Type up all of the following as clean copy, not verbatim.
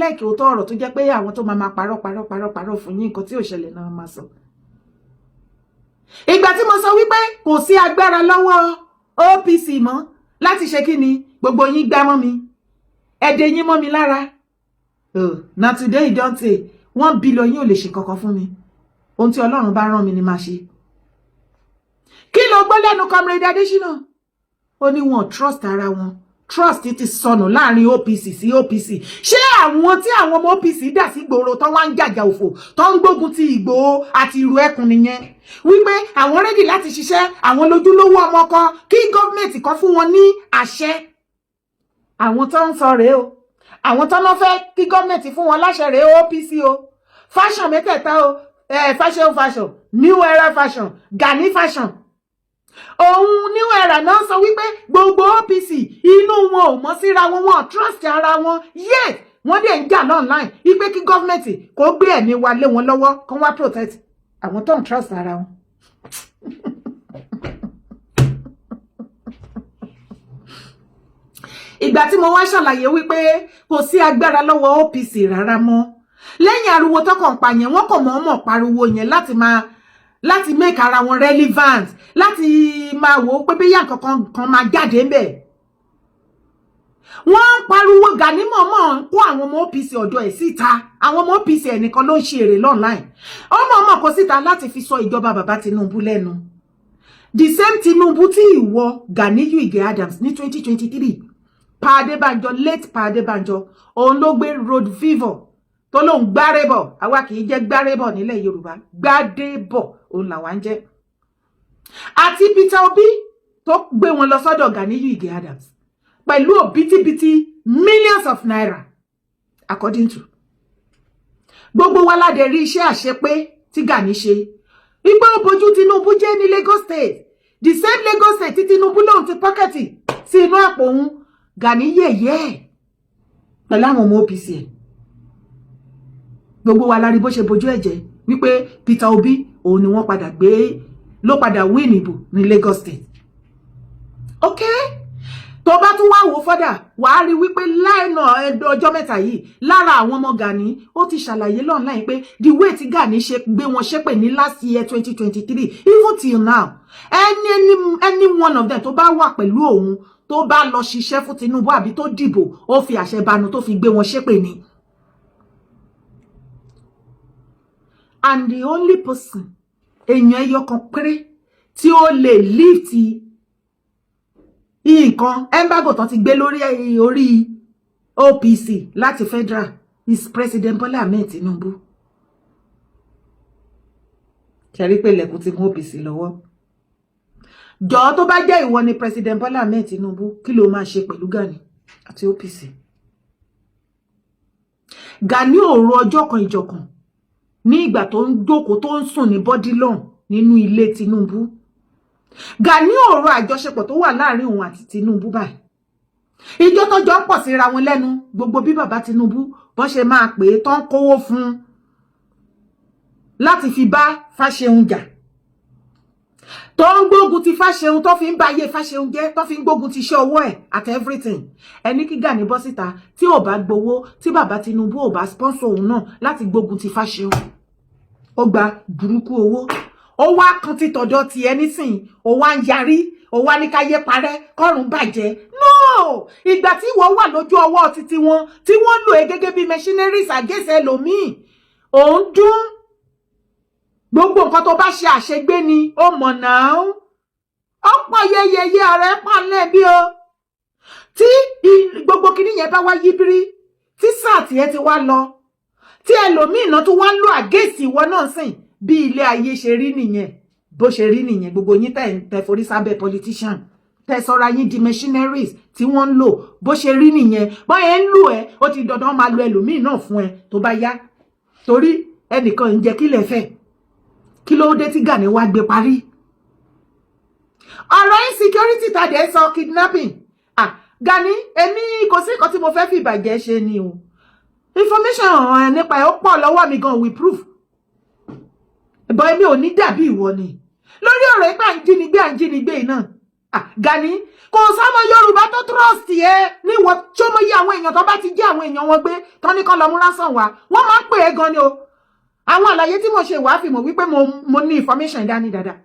like òótọ́ ọ̀rọ̀ tó jẹ́ pé àwọn tó máa parọ́ fún yín nǹkan tí ò ṣẹlẹ̀ náà máa sọ. Ìgbà tí mo sọ wípé kò sí agbára lọ́wọ́ OPC mọ́ láti ṣe kí ni gbogbo yín gbá mọ́ mi ẹ̀dẹ̀ yín mọ́ mi lára. Na today you don't say 1 billion yín ò lè ṣe kankan fún mi. Ohun tí Ọlọ́run bá rán mi ni máa ṣe. Kí ló gbọ́ lẹ́nu Comrade Adésínà? Ó ní wọn trust ara wọn. Trust ti sọnù láàrin OPC sí OPC. Ṣé àwọn tí àwọn ọmọ OPC dà sí gbòòrò tó wá ń jàjà òfò tó ń gbógun ti Ìgbòho àti ìrù ẹkùn nìyẹn? Wípé àwọn ready láti ṣiṣẹ́ àwọn lójúlówó ọmọ kan kí gọ́ọ̀mẹ̀ntì kan fún wọn ní àṣẹ. Àwọn tó ń sọ rèé o. Àwọn tó lọ fẹ́ kí gọ́ọ̀mẹ̀ntì fún wọn láṣẹ rèé OPC o. Fashion mẹ́tẹ̀ẹ̀ta o. Fashion. New era fashion. Gani fashion. Òun New Era náà sọ wípé gbogbo OPC inú wọn ò mọ́ síra wọn, wọn trust ara wọn. Yes, wọ́n dẹ̀ ń jà online wípé kí gọ́ọ̀mẹ̀ntì kó gbé ẹ̀mí wa lé wọn lọ́wọ́ kó wá protect àwọn tó ń trust ara wọn. Ìgbà tí mo wá ṣàlàyé wípé kò sí agbára lọ́wọ́ OPC rárá mọ́. Lẹ́yìn ariwo tó kàn pa yẹn, wọ́n kàn mọ̀ọ́mọ̀ pariwo yẹn láti make ara wọn relevant, láti máa wò pé bí yàn kan máa jáde ńbẹ̀. Wọ́n pariwo Gani mọ̀ọ́mọ̀ kó àwọn ọmọ OPC ọ̀dọ̀ ẹ̀ síta. Àwọn ọmọ OPC ẹnìkan ló ń ṣe èrè online. Ọmọ kó síta láti fi sọ ìjọba bàbá Tinubu lẹ́nu. The same Tinubu tí ìwọ Gani Ige Adams ní 2023. Late Pa Adébánjọ, òun ló gbé road fever tó lóun gbárébọ̀. Àwa kì í jẹ́ gbárébọ̀ nílẹ̀ Yorùbá. Gbádébọ̀ òun làwa ń jẹ́. Àti Peter Obi tó gbé wọn lọ sọ́dọ̀ Gani Ige Adams pẹ̀lú òbítíbitì millions of naira according to. Gbogbo wa la dẹ̀ rí iṣẹ́ àṣepé tí Gani ṣe. Wípé ó bojú Tinubu jẹ́ ní Lagos State. The same Lagos State tí Tinubu lóun ti pọ́kẹ̀tì sí inú àpò òun. Gani yẹ̀yẹ́ pẹ̀lú àwọn ọmọ OPC ẹ̀. Gbogbo wa la rí bó ṣe bojú ẹ̀jẹ̀ wípé Peter Obi òun ni wọ́n padà gbé ló padà win ìbò ní Lagos State. Okay? Tó bá tún wá wò fọ́dà wàá rí wípé láìnà ọjọ́ mẹ́ta yìí lára àwọn ọmọ Gani ó ti ṣàlàyé online pé the way tí Gani ṣe gbé wọn ṣépè ní last year 2023 even till now any one of them tó bá wà pẹ̀lú òun tó bá lọ ṣiṣẹ́ fún Tinubu àbí tó dìbò ó fi àṣẹ banu tó fi gbé wọn ṣépè ni. And the only person èèyàn ẹyọ kan péré tí ó lè lift nǹkan embargo tán ti gbé lórí OPC láti federal is President Bola Ahmed Tinubu. Kẹrí pé lẹ́kùn ti kún OPC lọ́wọ́. Jọ̀ọ́ tó bá jẹ́ ìwọ ni President Bola Ahmed Tinubu kí ló máa ṣe pẹ̀lú Gani àti OPC? Gani ò ro ọjọ́ kan ìjọkan ní ìgbà tó ń jókòó tó ń sùn ní Bodilon nínú ilé Tinubu. Gani ò ro àjọṣepọ̀ tó wà láàrin òun àti Tinubu báyìí. Ìjọ tó jọ pọ̀ síra wọn lẹ́nu gbogbo bí bàbá Tinubu bọ́n ṣe máa pè é tán kówó fún láti fi bá Fáṣẹ̀hùn jà. Tó ń gbógun ti Fáṣẹ̀hùn tó fi ń bá ayé Fáṣẹ̀hùn jẹ́ tó fi ń gbógun ti iṣẹ́ owó ẹ̀ at everything. Ẹni kí Gani bọ́ síta tí ò bá gbowó tí bàbá Tinubu ò bá sponsor òun náà láti gbógun ti Fáṣẹ̀hùn. Ó gba burúkú owó. Ó wá kan ti tọ̀dọ̀ ti ẹni sìn, ó wá ń yarí, ó wá ní káyé parẹ́, kọ́run bàjẹ́. No! Ìgbà tí wọ́n wà lójú ọwọ́ títí wọn, tí wọ́n lò é gẹ́gẹ́ bí machineries against ẹlòmíì. Ó ń dún. Gbogbo nǹkan tó bá ṣe àṣegbé ni, ó mọ̀ náà. Ó pọ̀ yeyeye ààrẹ pọ̀ lẹ́bí o. Tí gbogbo kinní yẹn bá wá yíbírí, tí sáà tí ẹ ti wá lọ, tí ẹlòmíì náà tó wá ń lò against ìwọ náà sìn. Bí ilé ayé ṣe rí nìyẹn, bó ṣe rí nìyẹn, gbogbo yín tẹ́ forí sábẹ́ politician, tẹ́ sọra yín di machineries tí wọ́n ń lò, bó ṣe rí nìyẹn. Bọ́yẹ̀ ń lò ẹ́, ó ti dandan máa lo ẹlòmíì náà fún ẹ tó bá yá. Torí ẹnìkan ń jẹ́ kí lẹ fẹ́. Kí ló dé tí Gani wá gbé parí? Ọ̀rọ̀ insecurity tàdé sọ kidnapping. Gani, èmi kò sí nǹkan tí mo fẹ́ fi ìbàjẹ́ ṣe ni o. Information nípa ẹ̀ ó pọ̀ lọ́wọ́ mi gan with proof. But èmi ò ní dàbí ìwọ ni. Lórí ọ̀rọ̀ ipá àǹjínigbé náà. Gani kò sọ́mọ Yorùbá tó trust ẹ níwọ̀ tí ó mọ iye àwọn èèyàn tó bá ti jẹ́ àwọn èèyàn wọn gbé tán ní kan lọ mú lásán wá wọ́n máa ń pè é gan ni o àwọn àlàyé tí mo ṣe wàá fi mọ̀ wípé mo ní information dání dáadáa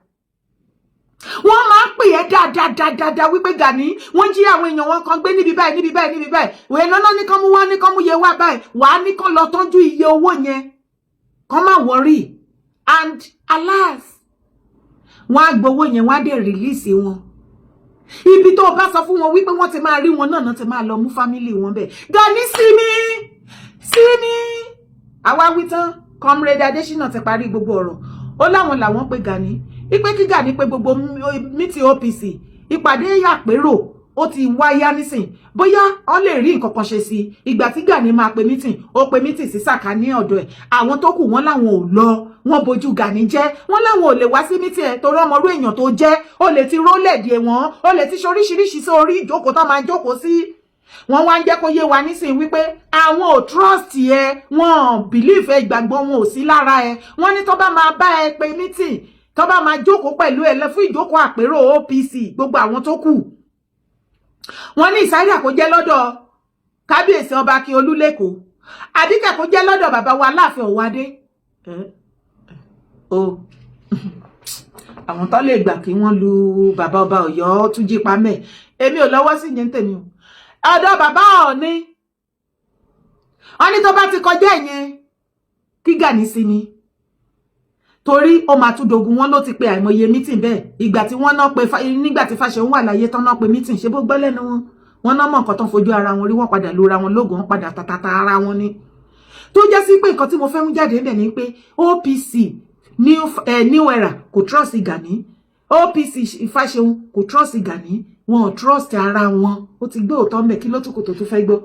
wọ́n máa ń pè é dáadáa wípé Gani wọ́n jí àwọn èèyàn wọn kan gbé níbi báyìí wèé lọ́nà ní kan mú wá ní kan mú iye wá báyìí wàá ní kan lọ tọ́jú iye owó yẹn kan má worry and alas wọ́n á gbowó yẹn wọ́n á dé release wọn ibi tó bá sọ fún wọn wípé wọ́n ti máa rí wọn náà ti máa lọ mú family wọn bẹ́ẹ̀ Gani sí mi àwa wí tán Comrade Adésínà ti parí gbogbo ọ̀rọ̀ ó láwọn làwọn pé Gani ipe kí Gani pé gbogbo mítì OPC ìpàdé àpérò ó ti wáyá nísìn bóyá ó lè rí nǹkan kan ṣe sí ìgbà tí Gani máa pe mítìn ó pe mítìn sí Sàká ní ọ̀dọ̀ ẹ̀ àwọn tó kù wọ́n láwọn ò lọ wọ́n bojú Gani jẹ́ wọ́n láwọn ò lè wá sí mítìn ẹ̀ torí ọmọrú èèyàn tó jẹ́ ó lè ti rólẹ̀dì wọn ó lè ti ṣoríṣiríṣi sórí ìjókòó tó máa jókòó sí wọ́n wá ń jẹ́ kó yé wa nísìn wípé àwọn ò trust ẹ wọ́n believe ẹ ìgbàgbọ́ wọn ò sí lára ẹ wọ́n ní tó bá máa bá ẹ pe mítìn tó bá máa jókòó pẹ̀lú ẹ lọ fún ìjókòó àpérò OPC gbogbo àwọn tó kù wọ́n ní ìsáyà kó jẹ́ lọ́dọ̀ kábíyèsí ọba kí olúlẹ́kọ̀ọ́ àdíkẹ́ kó jẹ́ lọ́dọ̀ bàbá wa Aláàfin Ọ̀wádé àwọn tó lè gbà kí wọ́n lu bàbá ọba Ọ̀yọ́ tún jí pamẹ́ èmi ò lọ́wọ́ sí yẹn tèmi o ọ̀dọ̀ bàbá Ọọ̀ni wọ́n ní tó bá ti kọjá yẹn kí Gani sí ni torí ó máa tún dogun wọn ló ti pe àìmọye meeting bẹ́ẹ̀ ìgbà tí wọ́n náà pe nígbà tí Fáṣẹ̀hún wà láyé tán náà pe meeting ṣe bó gbọ́ lẹ́nu wọn náà mọ̀ nǹkan tán fojú ara wọn rí wọ́n padà lóra wọn lóògùn wọn padà tatata ara wọn ni tó jẹ́ sí pé nǹkan tí mo fẹ́ mú jáde ńbẹ̀ ni pé OPC new era kò trust Gani OPC Fáṣẹ̀hún kò trust Gani wọn ò trust ara wọn ó ti gbé òótọ́ ńbẹ̀ kí ló tún kò tó tún fẹ́ gbọ́.